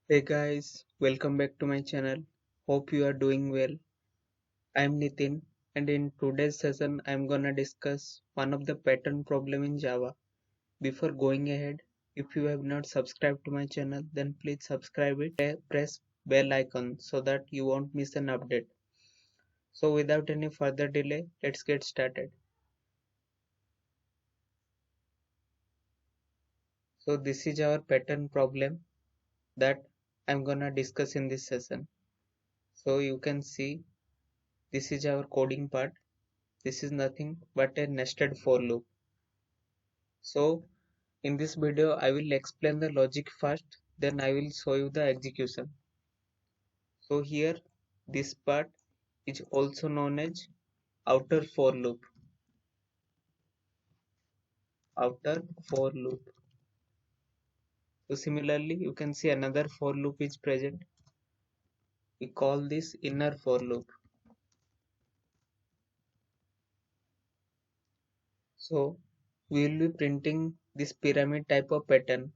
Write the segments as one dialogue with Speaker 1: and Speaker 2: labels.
Speaker 1: Hey guys, welcome back to my channel. Hope you are doing well. I'm Nitin, and in today's session I'm gonna discuss one of the pattern problem in Java. Before going ahead, if you have not subscribed to my channel, then please subscribe it and press bell icon so that you won't miss an update. So without any further delay, let's get started. So this is our pattern problem that I'm gonna discuss in this session. So you can see this is our coding part. This is nothing but a nested for loop. So in this video I will explain the logic first, then I will show you the execution. So here this part is also known as outer for loop. Outer for loop. So similarly you can see another for loop is present. We call this inner for loop. So we will be printing this pyramid type of pattern.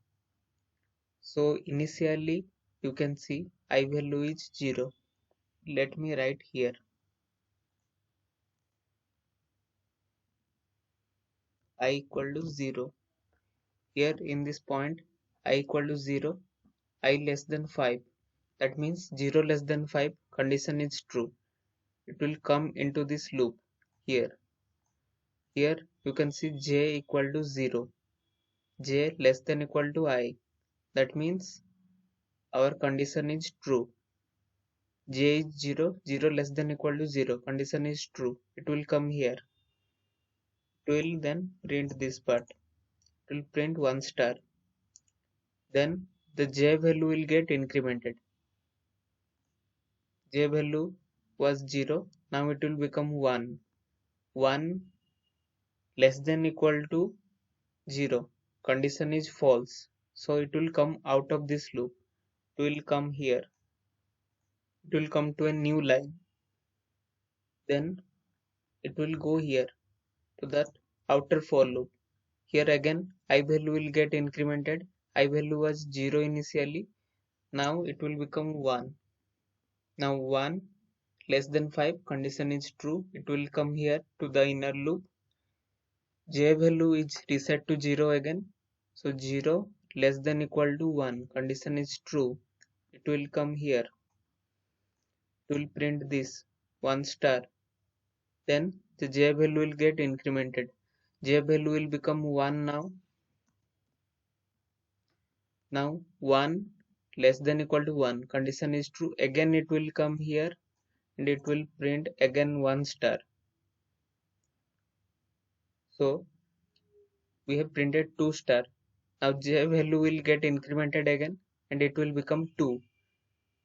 Speaker 1: So initially you can see I value is 0. Let me write here I equal to 0. Here in this point I equal to 0, I less than 5. That means 0 less than 5 condition is true. It will come into this loop here. Here you can see j equal to 0. J less than equal to I. That means our condition is true. J is 0, 0 less than equal to 0. Condition is true. It will come here. It will then print this part. It will print 1 star. Then the j value will get incremented. J value was 0, now it will become 1. 1 less than equal to 0. Condition is false. So it will come out of this loop. It will come here. It will come to a new line. Then it will go here to that outer for loop. Here again I value will get incremented. I value was 0 initially. Now it will become 1. Now 1 less than 5 condition is true. It will come here to the inner loop. J value is reset to 0 again. So 0 less than equal to 1. Condition is true. It will come here. It will print this 1 star. Then the J value will get incremented. J value will become 1 now. Now 1 less than equal to 1. Condition is true. Again it will come here and it will print again 1 star. So we have printed 2 star. Now J value will get incremented again and it will become 2.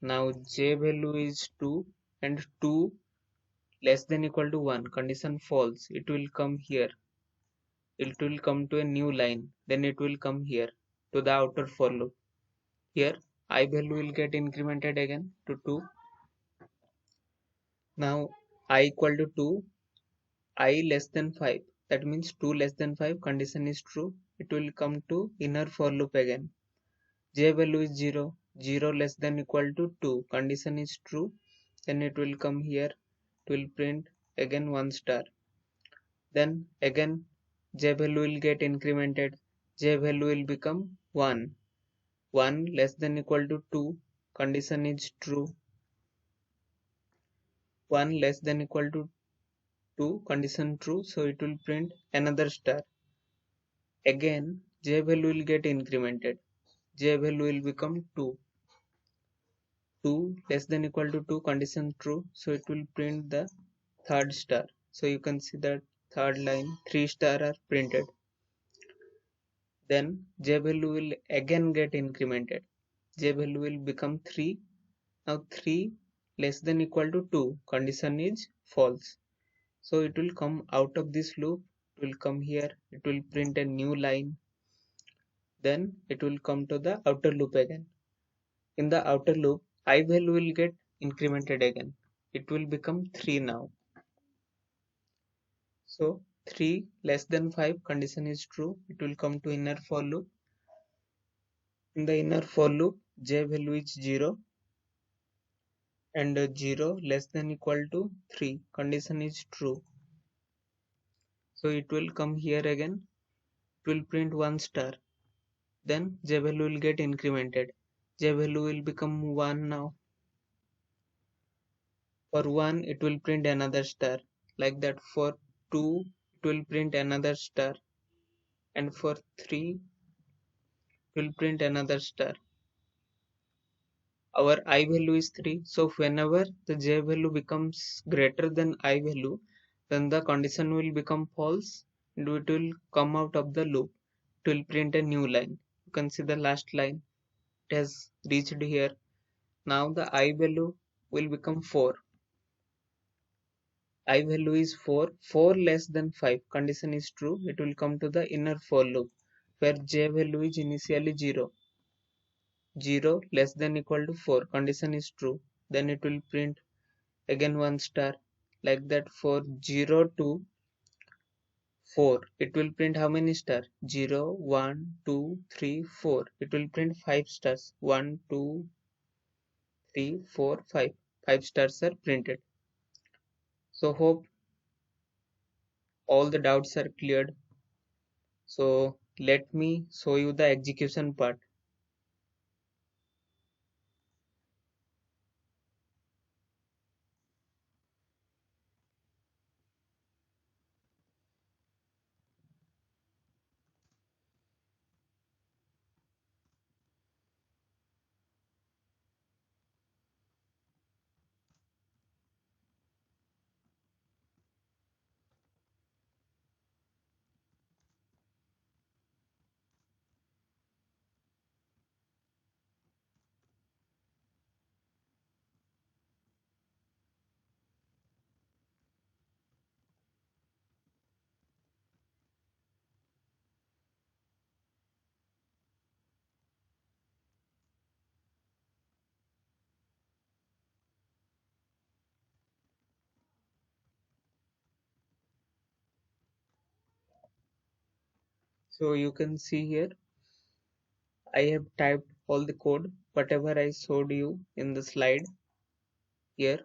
Speaker 1: Now j value is 2 and 2 less than equal to 1. Condition false. It will come here. It will come to a new line. Then it will come here to the outer for loop. Here I value will get incremented again to 2. Now I equal to 2. I less than 5. That means 2 less than 5. Condition is true. It will come to inner for loop again. J value is 0. 0 less than equal to 2. Condition is true. Then it will come here. It will print again 1 star. Then again j value will get incremented. J value will become 1. 1 less than equal to 2. Condition is true. 1 less than equal to 2. Condition true. So it will print another star. Again j value will get incremented. J value will become 2. 2 less than equal to 2. Condition true. So it will print the third star. So you can see that third line 3 star are printed. Then j value will again get incremented. J value will become 3. Now 3 less than equal to 2. Condition is false. So it will come out of this loop. It will come here. It will print a new line. Then it will come to the outer loop again. In the outer loop, I value will get incremented again. It will become 3 now. So 3 less than 5 condition is true. It will come to inner for loop. In the inner for loop, j value is 0 and 0 less than equal to 3. Condition is true. So it will come here again. It will print 1 star. Then j value will get incremented. J value will become 1 now. For 1 it will print another star. Like that for 2 it will print another star. And for 3 it will print another star. Our I value is 3. So whenever the j value becomes greater than I value, then the condition will become false and it will come out of the loop. It will print a new line. You can see the last line. It has reached here. Now the I value will become 4. I value is 4. 4 less than 5. Condition is true. It will come to the inner for loop where j value is initially 0. 0 less than equal to 4. Condition is true. Then it will print again 1 star. Like that for 0 to 4. It will print how many stars? 0, 1, 2, 3, 4. It will print 5 stars. 1, 2, 3, 4, 5. 5 stars are printed. So hope all the doubts are cleared. So let me show you the execution part. So you can see here I have typed all the code whatever I showed you in the slide here.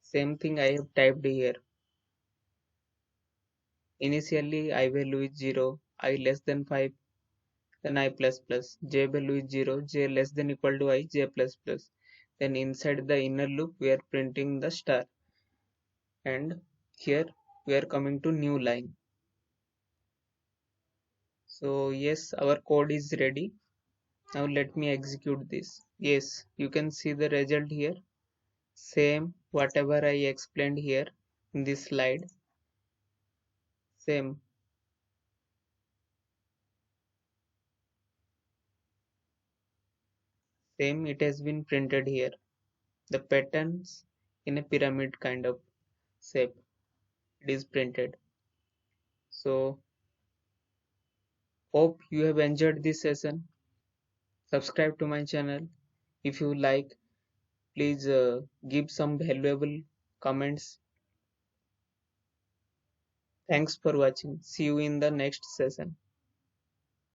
Speaker 1: Same thing I have typed here. Initially I value is 0, I less than 5, then I plus plus, j value is 0, j less than equal to I, j plus plus. Then inside the inner loop we are printing the star and here we are coming to new line. So yes, our code is ready. Now let me execute this. Yes, you can see the result here. Same whatever I explained here in this slide. Same. Same it has been printed here. The patterns in a pyramid kind of shape. It is printed. So hope you have enjoyed this session. Subscribe to my channel. If you like, please give some valuable comments. Thanks for watching. See you in the next session.